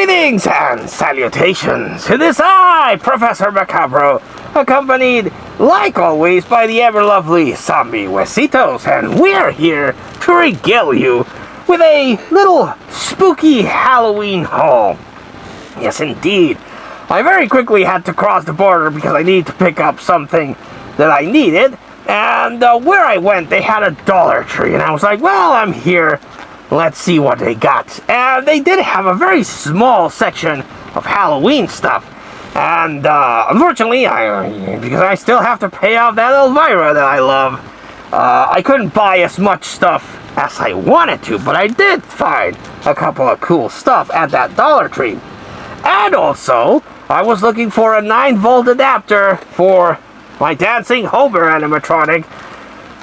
Greetings and salutations. It is I, Professor Macabro, accompanied, like always, by the ever-lovely Zombie Huesitos, and we're here to regale you with a little spooky Halloween haul. Yes, indeed. I very quickly had to cross the border because I needed to pick up something that I needed, and where I went, they had a Dollar Tree, and I was like, well, I'm here. Let's see what they got. And they did have a very small section of Halloween stuff. And unfortunately, because I still have to pay off that Elvira that I love, I couldn't buy as much stuff as I wanted to. But I did find a couple of cool stuff at that Dollar Tree. And also, I was looking for a 9-volt adapter for my Dancing Homer animatronic,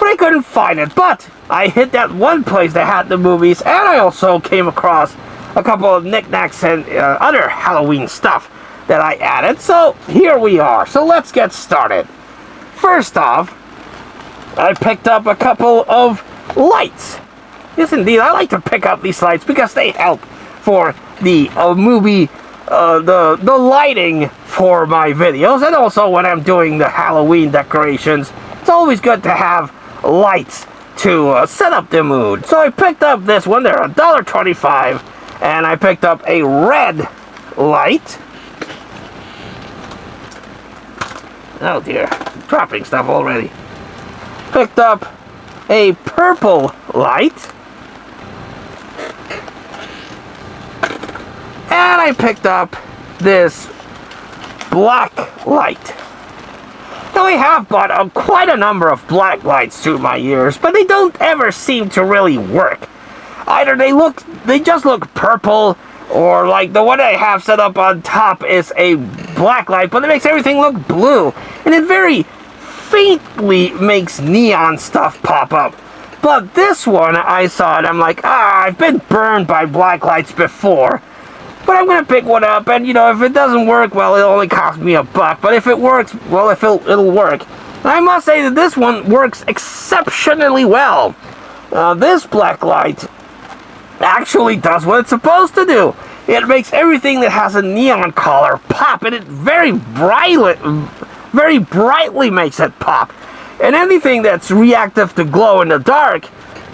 but I couldn't find it. But I hit that one place that had the movies, and I also came across a couple of knickknacks and other Halloween stuff that I added. So here we are. So let's get started. First off, I picked up a couple of lights. Yes, indeed, I like to pick up these lights because they help for the movie, the lighting for my videos, and also when I'm doing the Halloween decorations. It's always good to have lights to set up the mood. So I picked up this one. They're $1.25, and I picked up a red light. Oh dear, dropping stuff already. Picked up a purple light, and I picked up this black light. Now, I have bought quite a number of black lights through my years, but they don't ever seem to really work. Either they just look purple, or like the one I have set up on top is a black light, but it makes everything look blue, and it very faintly makes neon stuff pop up. But this one, I saw it, I'm like, I've been burned by black lights before. But I'm going to pick one up, and, if it doesn't work, well, it'll only cost me $1. But if it works, well, it'll work. And I must say that this one works exceptionally well. This black light actually does what it's supposed to do. It makes everything that has a neon color pop, and it very brightly makes it pop. And anything that's reactive to glow in the dark,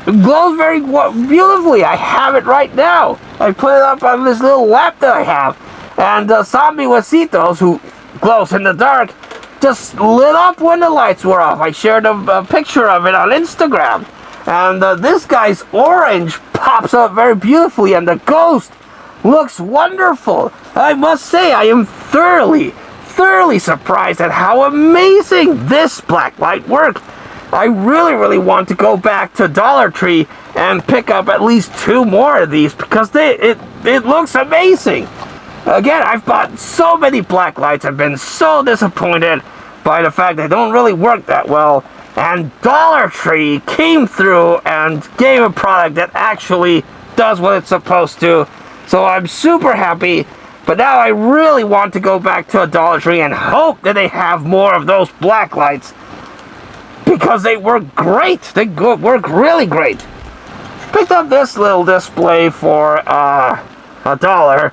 it glows very beautifully. I have it right now. I put it up on this little lamp that I have. And Zombie Huesitos, who glows in the dark, just lit up when the lights were off. I shared a picture of it on Instagram. And this guy's orange pops up very beautifully, and the ghost looks wonderful. I must say, I am thoroughly surprised at how amazing this black light works. I really want to go back to Dollar Tree and pick up at least 2 more of these because it looks amazing. Again, I've bought so many black lights. I've been so disappointed by the fact they don't really work that well. And Dollar Tree came through and gave a product that actually does what it's supposed to. So I'm super happy. But now I really want to go back to a Dollar Tree and hope that they have more of those black lights, because they work great. They work really great. Picked up this little display for $1.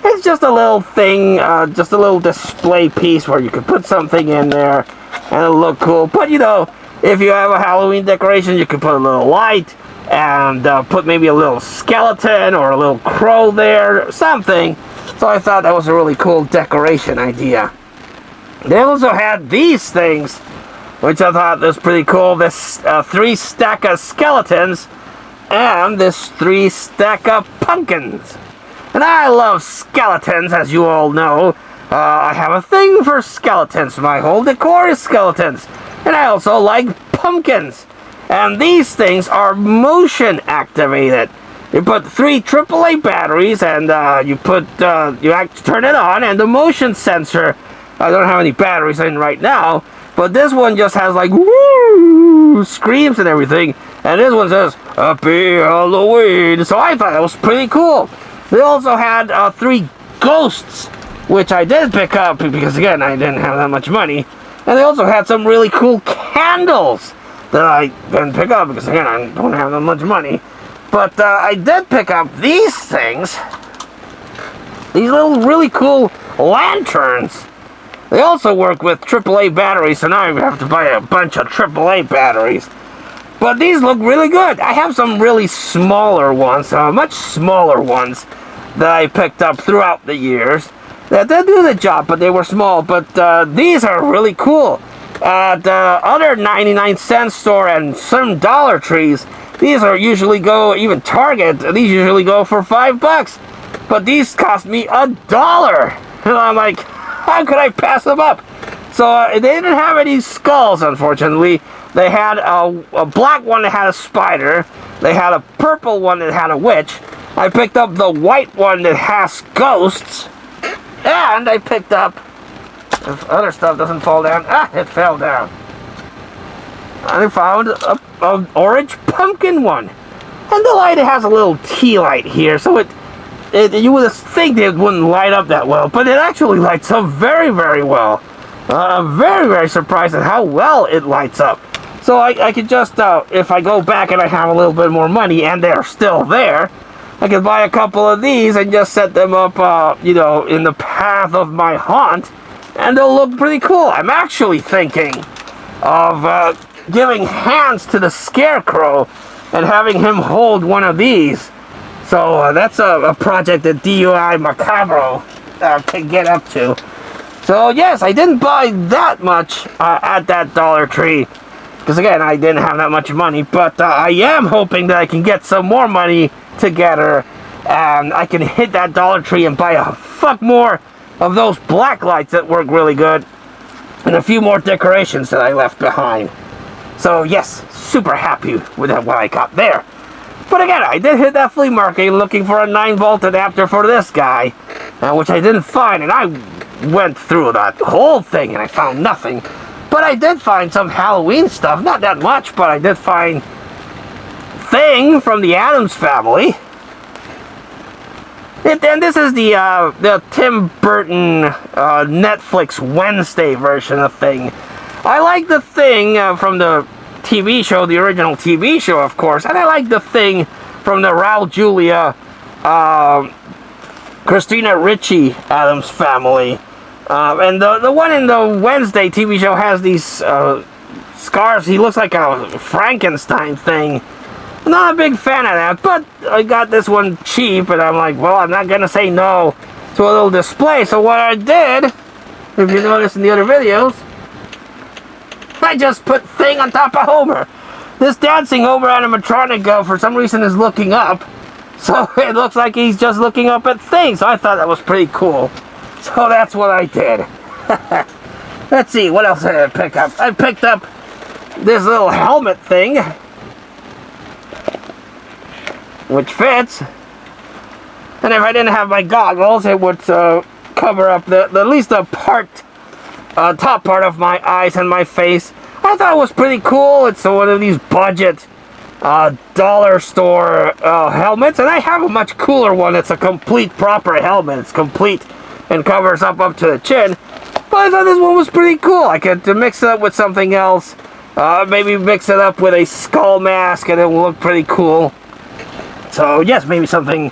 It's just a little thing, just a little display piece where you can put something in there and it'll look cool. But if you have a Halloween decoration, you can put a little light and put maybe a little skeleton or a little crow there, or something. So I thought that was a really cool decoration idea. They also had these things, which I thought was pretty cool. This 3 stack of skeletons and this 3 stack of pumpkins. And I love skeletons, as you all know. I have a thing for skeletons. My whole decor is skeletons. And I also like pumpkins. And these things are motion activated. You put 3 AAA batteries, and you turn it on, and the motion sensor. I don't have any batteries in right now, but this one just has like woo screams and everything, and this one says Happy Halloween. So I thought that was pretty cool. They also had 3 ghosts, which I did pick up because again I didn't have that much money, and they also had some really cool candles that I didn't pick up because again I don't have that much money. But I did pick up these things. These little really cool lanterns. They also work with AAA batteries, so now I have to buy a bunch of AAA batteries. But these look really good. I have some really smaller ones, much smaller ones, that I picked up throughout the years. That they do the job, but they were small. But these are really cool. At other 99-cent store and some Dollar Trees, these are usually go, even Target, these usually go for $5. But these cost me $1. And I'm like, how could I pass them up? So they didn't have any skulls, unfortunately. They had a black one that had a spider. They had a purple one that had a witch. I picked up the white one that has ghosts. And I picked up, if other stuff doesn't fall down, it fell down. I found an orange pumpkin one. And the light, it has a little tea light here, so you would think it wouldn't light up that well, but it actually lights up very, very well. I'm very, very surprised at how well it lights up. So I could just, if I go back and I have a little bit more money and they're still there, I could buy a couple of these and just set them up, you know, in the path of my haunt, and they'll look pretty cool. I'm actually thinking of giving hands to the Scarecrow and having him hold one of these. So that's a project that DUI Macabro can get up to. So yes, I didn't buy that much at that Dollar Tree, because again, I didn't have that much money, but I am hoping that I can get some more money together and I can hit that Dollar Tree and buy a fuck more of those black lights that work really good, and a few more decorations that I left behind. So yes, super happy with what I got there. But again, I did hit that flea market looking for a 9-volt adapter for this guy, which I didn't find, and I went through that whole thing and I found nothing. But I did find some Halloween stuff, not that much, but I did find Thing from the Addams Family. And this is the Tim Burton Netflix Wednesday version of Thing. I like the Thing from the TV show, the original TV show, of course, and I like the Thing from the Raul Julia, Christina Ricci Addams Family. And the one in the Wednesday TV show has these scars. He looks like a Frankenstein thing. Not a big fan of that, but I got this one cheap, and I'm like, well, I'm not gonna say no to a little display. So what I did, if you notice in the other videos, I just put Thing on top of Homer. This dancing Homer animatronic for some reason is looking up, so it looks like he's just looking up at Thing. So I thought that was pretty cool. So that's what I did. Let's see, what else did I pick up? I picked up this little helmet thing, which fits. And if I didn't have my goggles, it would cover up at least the top part of my eyes and my face. I thought it was pretty cool. It's one of these budget dollar store helmets, and I have a much cooler one. It's a complete proper helmet. It's complete and covers up to the chin. But I thought this one was pretty cool. I could mix it up with something else. Maybe mix it up with a skull mask and it will look pretty cool. So yes, maybe an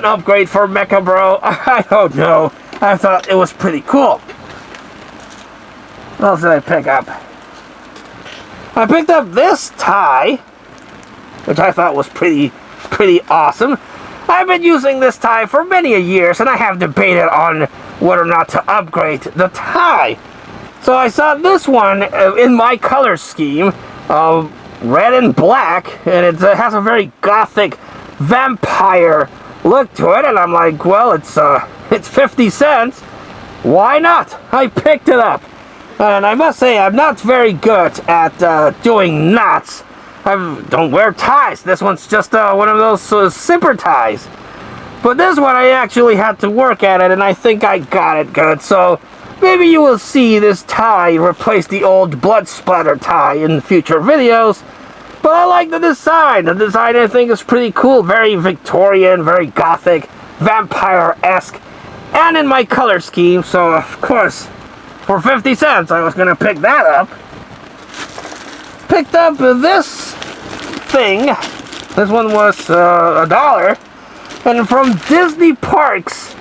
upgrade for Macabro. I don't know. I thought it was pretty cool. What else did I pick up? I picked up this tie, which I thought was pretty awesome. I've been using this tie for many years, and I have debated on whether or not to upgrade the tie. So I saw this one in my color scheme, red and black, and it has a very gothic vampire look to it, and I'm like, well, it's 50 cents. Why not? I picked it up. And I must say, I'm not very good at doing knots. I don't wear ties. This one's just one of those zipper ties. But this one, I actually had to work at it, and I think I got it good. So maybe you will see this tie replace the old blood splatter tie in future videos. But I like the design. The design, I think, is pretty cool. Very Victorian, very gothic, vampire-esque, and in my color scheme. So, of course, for 50 cents, I was going to pick that up. Picked up this thing. This one was $1. And from Disney Parks,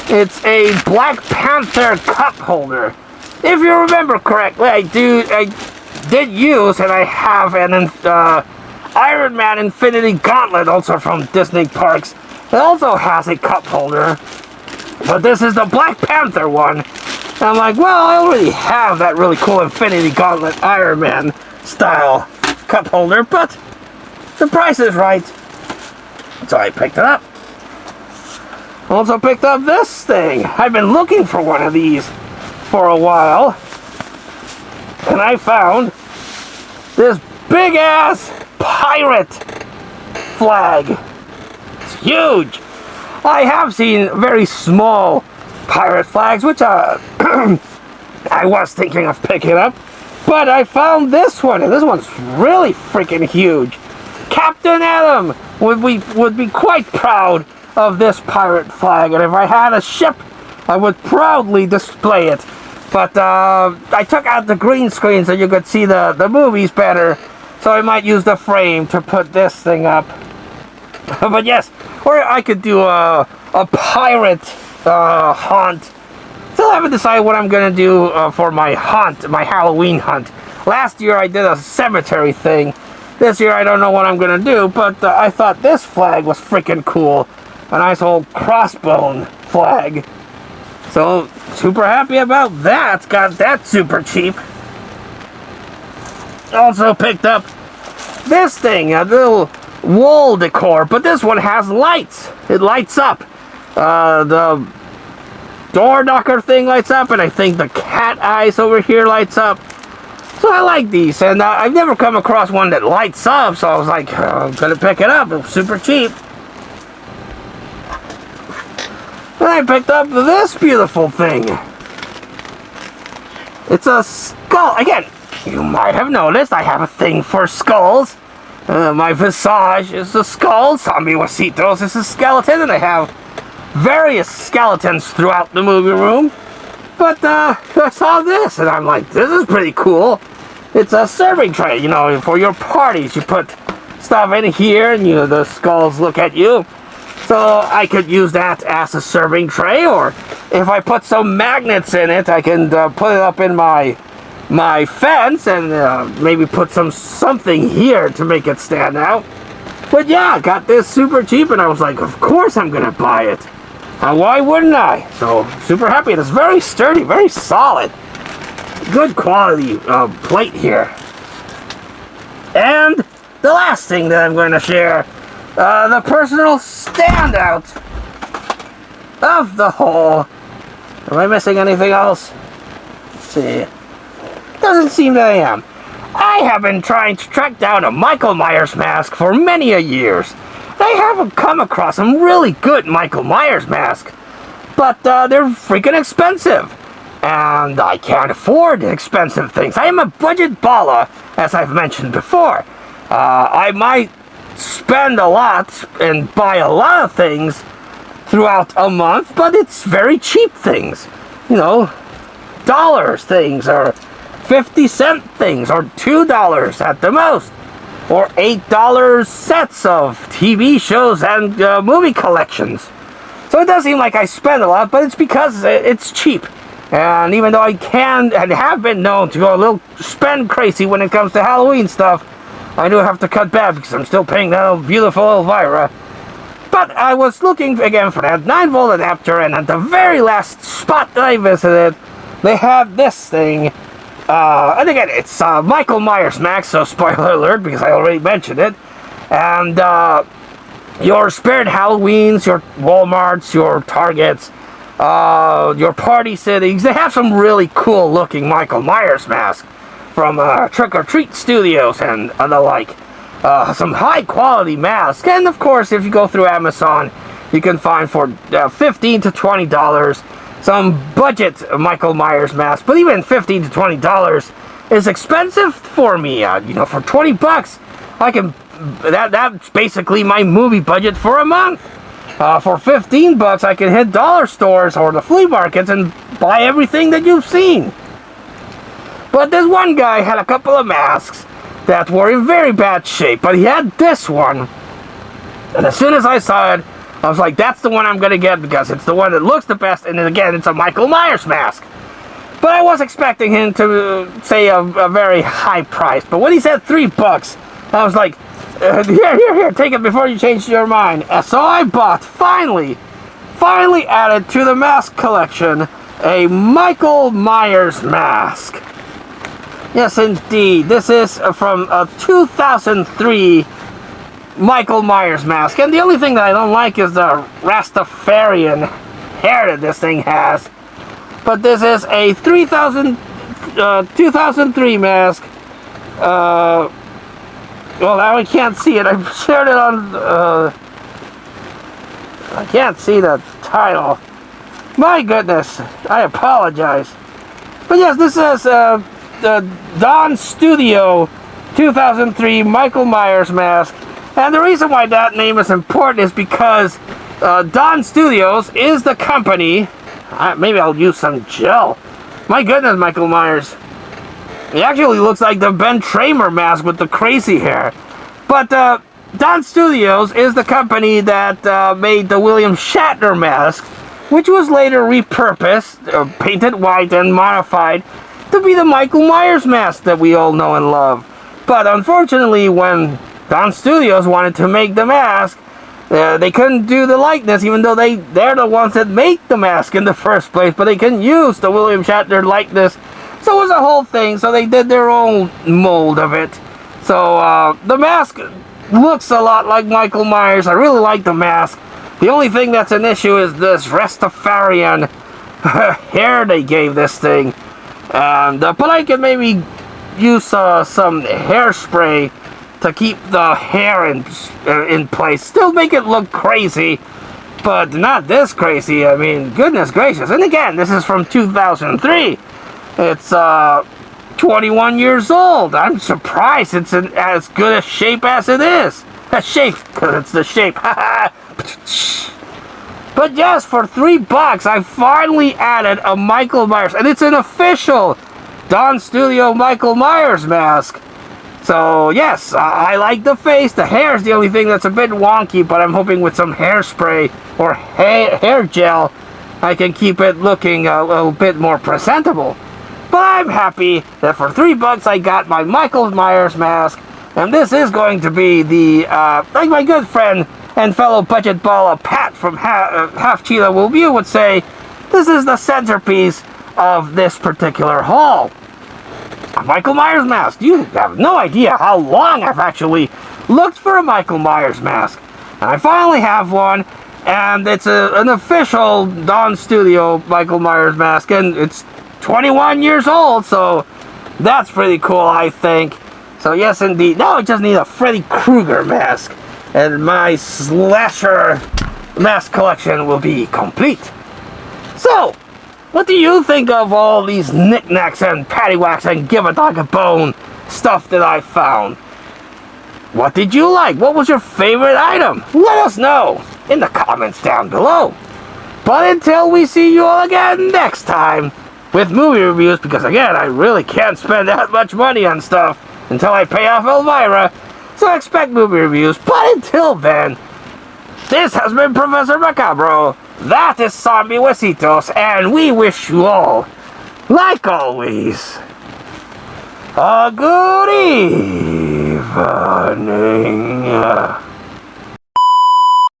It's a Black Panther cup holder. If you remember correctly, I did use, and I have an Iron Man Infinity Gauntlet, also from Disney Parks. It also has a cup holder, but this is the Black Panther one. And I'm like, well, I already have that really cool Infinity Gauntlet Iron Man style cup holder, but the price is right, so I picked it up. Also picked up this thing. I've been looking for one of these for a while, and I found this big ass pirate flag. It's huge. I have seen very small pirate flags, which I was thinking of picking up, but I found this one, and this one's really freaking huge. Captain Adam would be quite proud of this pirate flag, and if I had a ship, I would proudly display it. But I took out the green screen so you could see the movies better, so I might use the frame to put this thing up. But yes, or I could do a pirate hunt. Still haven't decided what I'm gonna do for my hunt, my Halloween hunt. Last year I did a cemetery thing. This year I don't know what I'm gonna do, but I thought this flag was freaking cool. A nice old crossbone flag. So, super happy about that. Got that super cheap. Also picked up this thing, a little wall decor, but this one has lights. It lights up. The door knocker thing lights up, and I think the cat eyes over here lights up. So I like these, and I've never come across one that lights up, so I was like, I'm gonna pick it up. It was super cheap. Then I picked up this beautiful thing. It's a skull. Again, you might have noticed I have a thing for skulls. My visage is a skull. Zombie Wasitos is a skeleton, and I have various skeletons throughout the movie room. But I saw this, and I'm like, this is pretty cool. It's a serving tray, you know, for your parties. You put stuff in here, and the skulls look at you. So I could use that as a serving tray, or if I put some magnets in it, I can put it up in my fence, and maybe put something here to make it stand out. But yeah, I got this super cheap, and I was like, of course I'm gonna buy it. Why wouldn't I? So super happy. It's very sturdy, very solid, good quality plate here. And the last thing that I'm going to share. The personal standout of the whole. Am I missing anything else? Let's see. Doesn't seem that I am. I have been trying to track down a Michael Myers mask for many a years. I haven't come across some really good Michael Myers mask, but they're freaking expensive. And I can't afford expensive things. I am a budget baller, as I've mentioned before. I might spend a lot and buy a lot of things throughout a month, but it's very cheap things. You know, dollars things, or 50-cent things, or $2 at the most, or $8 sets of TV shows and movie collections. So it does seem like I spend a lot, but it's because it's cheap. And even though I can and have been known to go a little spend crazy when it comes to Halloween stuff, I do have to cut back because I'm still paying that beautiful Elvira. But I was looking again for that 9-volt adapter, and at the very last spot that I visited, they had this thing. And again, it's Michael Myers mask, so spoiler alert because I already mentioned it. And your Spirit Halloweens, your Walmarts, your Targets, your Party Cities, they have some really cool looking Michael Myers masks from Trick or Treat Studios and the like. Some high quality masks, and of course if you go through Amazon you can find for $15 to $20 some budget Michael Myers masks. But even $15 to $20 is expensive for me. You know, for $20 I can, that's basically my movie budget for a month. For $15 I can hit dollar stores or the flea markets and buy everything that you've seen. But this one guy had a couple of masks that were in very bad shape, but he had this one, and as soon as I saw it, I was like, that's the one I'm going to get because it's the one that looks the best, and then again, it's a Michael Myers mask. But I was expecting him to say a very high price. But when he said $3, I was like, here, take it before you change your mind. And so I bought, finally added to the mask collection, a Michael Myers mask. Yes, indeed. This is from a 2003 Michael Myers mask. And the only thing that I don't like is the Rastafarian hair that this thing has. But this is a 2003 mask. Well, now I can't see it. I've shared it on... I can't see the title. My goodness. I apologize. But yes, this is the Dawn Studio 2003 Michael Myers mask. And the reason why that name is important is because Dawn Studios is the company... maybe I'll use some gel. My goodness, Michael Myers. He actually looks like the Ben Tramer mask with the crazy hair. But Dawn Studios is the company that made the William Shatner mask, which was later repurposed, painted white, and modified to be the Michael Myers mask that we all know and love. But unfortunately, when Dawn Studios wanted to make the mask, they couldn't do the likeness, even though they're the ones that make the mask in the first place, but they couldn't use the William Shatner likeness. So it was a whole thing, so they did their own mold of it. So the mask looks a lot like Michael Myers. I really like the mask. The only thing that's an issue is this Rastafarian hair they gave this thing. And but I can maybe use some hairspray to keep the hair in place. Still make it look crazy, but not this crazy. I mean, goodness gracious. And again, this is from 2003. It's 21 years old. I'm surprised it's in as good a shape as it is. A shape, because it's the shape. But yes, for $3, I finally added a Michael Myers, and it's an official Dawn Studio Michael Myers mask. So yes, I like the face. The hair is the only thing that's a bit wonky, but I'm hoping with some hairspray or hair gel, I can keep it looking a little bit more presentable. But I'm happy that for $3 I got my Michael Myers mask, and this is going to be the, like my good friend and fellow budget baller Pat from Half Cheetah Will View would say, this is the centerpiece of this particular haul. A Michael Myers mask. You have no idea how long I've actually looked for a Michael Myers mask. And I finally have one, and it's an official Dawn Studio Michael Myers mask, and it's 21 years old, so that's pretty cool, I think. So yes, indeed. Now I just need a Freddy Krueger mask, and my slasher mask collection will be complete. So, what do you think of all these knickknacks and paddywhacks and give a dog a bone stuff that I found? What did you like? What was your favorite item? Let us know in the comments down below. But until we see you all again next time with movie reviews, because again, I really can't spend that much money on stuff until I pay off Elvira, so expect movie reviews. But until then, this has been Professor Macabro. That is Zombie Huesitos, and we wish you all, like always, a good evening.